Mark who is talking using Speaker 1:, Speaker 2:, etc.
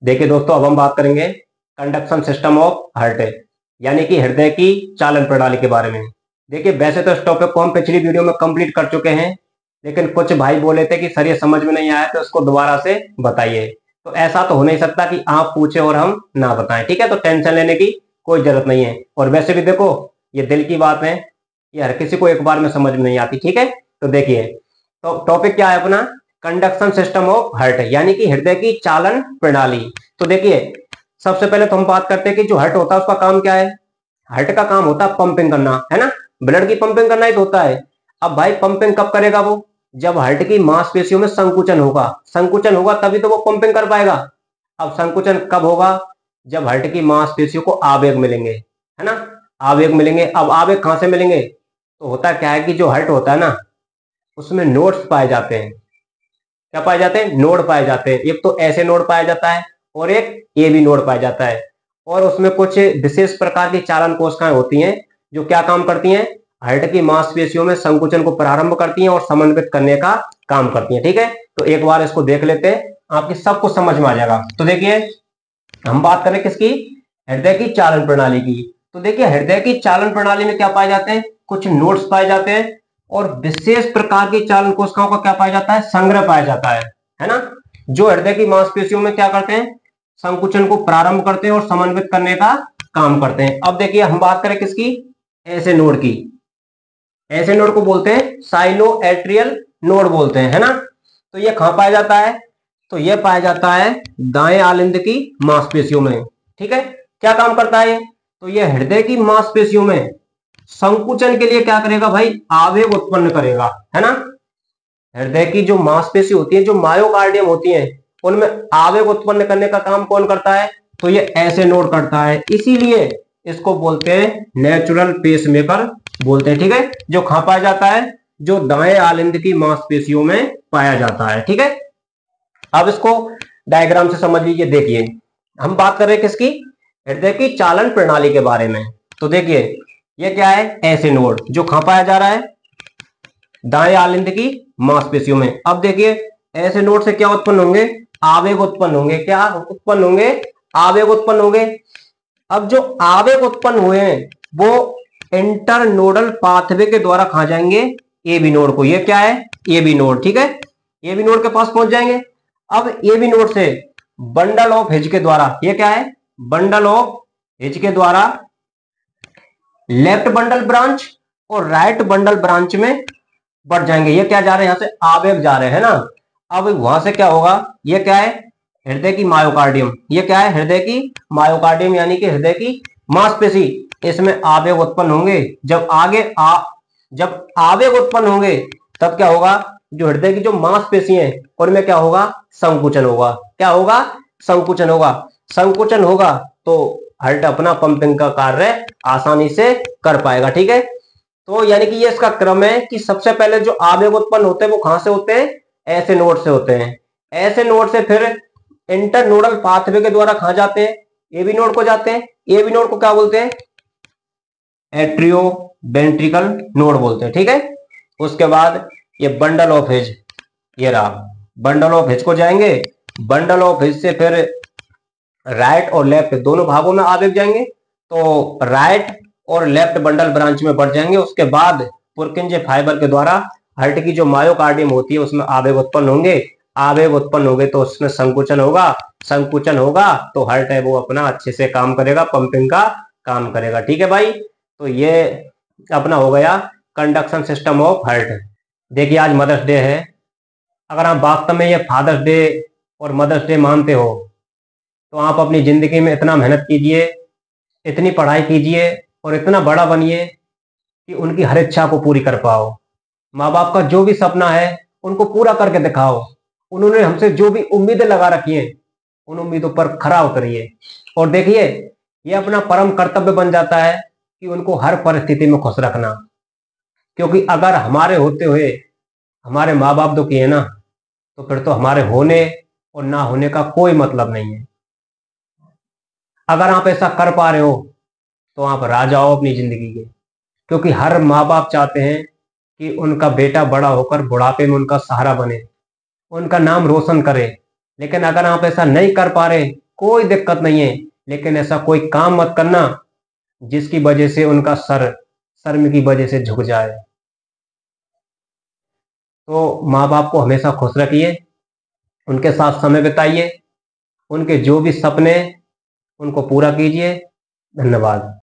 Speaker 1: देखिए दोस्तों, अब हम बात करेंगे कंडक्शन सिस्टम ऑफ हार्ट, यानी कि हृदय की चालन प्रणाली के बारे में। देखिए, वैसे तो इस टॉपिक को हम पिछली वीडियो में कंप्लीट कर चुके हैं, लेकिन कुछ भाई बोले थे कि सर ये समझ में नहीं आया तो इसको दोबारा से बताइए। तो ऐसा तो हो नहीं सकता कि आप पूछे और हम ना बताएं, ठीक है? तो टेंशन लेने की कोई जरूरत नहीं है। और वैसे भी देखो, ये दिल की बात है, ये हर किसी को एक बार में समझ में नहीं आती, ठीक है? तो देखिए, तो टॉपिक क्या है अपना, कंडक्शन सिस्टम ऑफ हार्ट, यानी कि हृदय की चालन प्रणाली। तो देखिए, सबसे पहले तो हम बात करते हैं कि जो हार्ट होता है उसका काम क्या है। हार्ट का काम होता है पंपिंग करना, है ना? ब्लड की पंपिंग करना ही तो होता है। अब भाई पंपिंग कब करेगा वो? जब हार्ट की मांसपेशियों में संकुचन होगा। संकुचन होगा तभी तो वो पंपिंग कर पाएगा। अब संकुचन कब होगा? जब हार्ट की मांसपेशियों को आवेग मिलेंगे, है ना? आवेग मिलेंगे। अब आवेग कहां से मिलेंगे? तो होता क्या है कि जो हार्ट होता है ना, उसमें नोड्स पाए जाते हैं। क्या पाए जाते हैं? नोड पाए जाते हैं। एक तो ऐसे नोड पाया जाता है और एक ए बी नोड पाया जाता है। और उसमें कुछ विशेष प्रकार की चालन कोशिकाएं होती हैं जो क्या काम करती हैं? हार्ट की मांसपेशियों में संकुचन को प्रारंभ करती हैं और समन्वित करने का काम करती हैं, ठीक है? तो एक बार इसको देख लेते हैं, आपकी सब कुछ समझ में आ जाएगा। तो देखिए, हम बात करें किसकी? हृदय की चालन प्रणाली की। तो देखिए, हृदय की चालन प्रणाली में क्या पाए जाते हैं? कुछ नोड्स पाए जाते हैं और विशेष प्रकार की चालन कोशिकाओं का क्या पाया जाता है? संग्रह पाया जाता है ना? जो हृदय की मांसपेशियों में क्या करते हैं? संकुचन को प्रारंभ करते हैं और समन्वित करने का काम करते हैं। अब देखिए, हम बात करें किसकी? ऐसे नोड की। ऐसे नोड को बोलते हैं साइनोएट्रियल नोड बोलते हैं, है ना? तो ये कहां पाया जाता है? तो यह पाया जाता है दाएं आलिंद की मांसपेशियों में, ठीक है? क्या काम करता है? तो यह हृदय की मांसपेशियों में संकुचन के लिए क्या करेगा भाई? आवेग उत्पन्न करेगा, है ना? हृदय की जो मांसपेशी होती है, जो मायोकार्डियम होती है, उनमें आवेग उत्पन्न करने का काम कौन करता है? तो ये ऐसे नोड करता है। इसीलिए इसको बोलते हैं नेचुरल पेसमेकर बोलते हैं, ठीक है? जो कहां पाया जाता है? जो दाएं आलिंद की मांसपेशियों में पाया जाता है, ठीक है? अब इसको डायग्राम से समझ लीजिए। देखिए, हम बात कर रहे हैं किसकी? हृदय की चालन प्रणाली के बारे में। तो देखिए, ये क्या है? ऐसे नोड जो कहां पाया जा रहा है? दाएं आलिंद की मांसपेशियों में। अब देखिए, ऐसे नोड से क्या उत्पन्न होंगे? आवेग उत्पन्न होंगे। क्या उत्पन्न होंगे? आवेग उत्पन्न होंगे। अब जो आवेग उत्पन्न हुए हैं वो इंटरनोडल पाथवे के द्वारा कहा जाएंगे? ए बी नोड को। ये क्या है? ए बी नोड, ठीक है? ए बी नोड के पास पहुंच जाएंगे। अब ए बी नोड से बंडल ऑफ हिज के द्वारा, ये क्या है? बंडल ऑफ हिज के द्वारा लेफ्ट बंडल ब्रांच और राइट बंडल ब्रांच में बढ़ जाएंगे। ये क्या जा रहे हैं? यहां से आवेग जा रहे हैं ना? अब वहां से क्या होगा? ये क्या है? हृदय की मायोकार्डियम। ये क्या है? हृदय की मायोकार्डियम, यानी कि हृदय की मांसपेशी। इसमें आवेग उत्पन्न होंगे। जब आवेग उत्पन्न होंगे तब क्या होगा? जो हृदय की जो मांसपेशी है उनमें क्या होगा? संकुचन होगा। क्या होगा? संकुचन होगा। संकुचन होगा तो हार्ट अपना पंपिंग का कार्य आसानी से कर पाएगा, ठीक है? तो यानी कि ये इसका क्रम है कि सबसे पहले जो आवेग उत्पन्न होते हैं वो कहां से होते हैं? ऐसे नोड से होते हैं। ऐसे नोड से फिर इंटरनोडल पाथवे के द्वारा कहां जाते हैं? ए बी नोड को जाते हैं। ए बी नोड को क्या बोलते हैं? एट्रियो वेंट्रिकल नोड बोलते हैं, ठीक है? उसके बाद ये बंडल ऑफ हिज, ये रहा बंडल ऑफ हिज को जाएंगे। बंडल ऑफ हिज से फिर राइट और लेफ्ट दोनों भागों में आवेग जाएंगे। तो राइट और लेफ्ट बंडल ब्रांच में बढ़ जाएंगे। उसके बाद पुरकिंजे फाइबर के द्वारा हार्ट की जो मायोकार्डियम होती है उसमें आवेग उत्पन्न होंगे। आवेग उत्पन्न होंगे तो उसमें संकुचन होगा। संकुचन होगा तो हार्ट है वो अपना अच्छे से काम करेगा, पंपिंग का काम करेगा, ठीक है भाई? तो ये अपना हो गया कंडक्शन सिस्टम ऑफ हार्ट। देखिए, आज मदर्स डे है। अगर आप वास्तव में ये फादर्स डे और मदर्स डे मानते हो तो आप अपनी जिंदगी में इतना मेहनत कीजिए, इतनी पढ़ाई कीजिए और इतना बड़ा बनिए कि उनकी हर इच्छा को पूरी कर पाओ। माँ बाप का जो भी सपना है उनको पूरा करके दिखाओ। उन्होंने हमसे जो भी उम्मीदें लगा रखी हैं उन उम्मीदों पर खरा उतरिए। और देखिए, ये अपना परम कर्तव्य बन जाता है कि उनको हर परिस्थिति में खुश रखना। क्योंकि अगर हमारे होते हुए हमारे माँ बाप दुखी है ना, तो फिर तो हमारे होने और ना होने का कोई मतलब नहीं है। अगर आप ऐसा कर पा रहे हो तो आप राजा हो अपनी जिंदगी के। क्योंकि हर माँ बाप चाहते हैं कि उनका बेटा बड़ा होकर बुढ़ापे में उनका सहारा बने, उनका नाम रोशन करे। लेकिन अगर आप ऐसा नहीं कर पा रहे कोई दिक्कत नहीं है, लेकिन ऐसा कोई काम मत करना जिसकी वजह से उनका सर शर्म की वजह से झुक जाए। तो माँ बाप को हमेशा खुश रखिए, उनके साथ समय बिताइए, उनके जो भी सपने उनको पूरा कीजिए। धन्यवाद।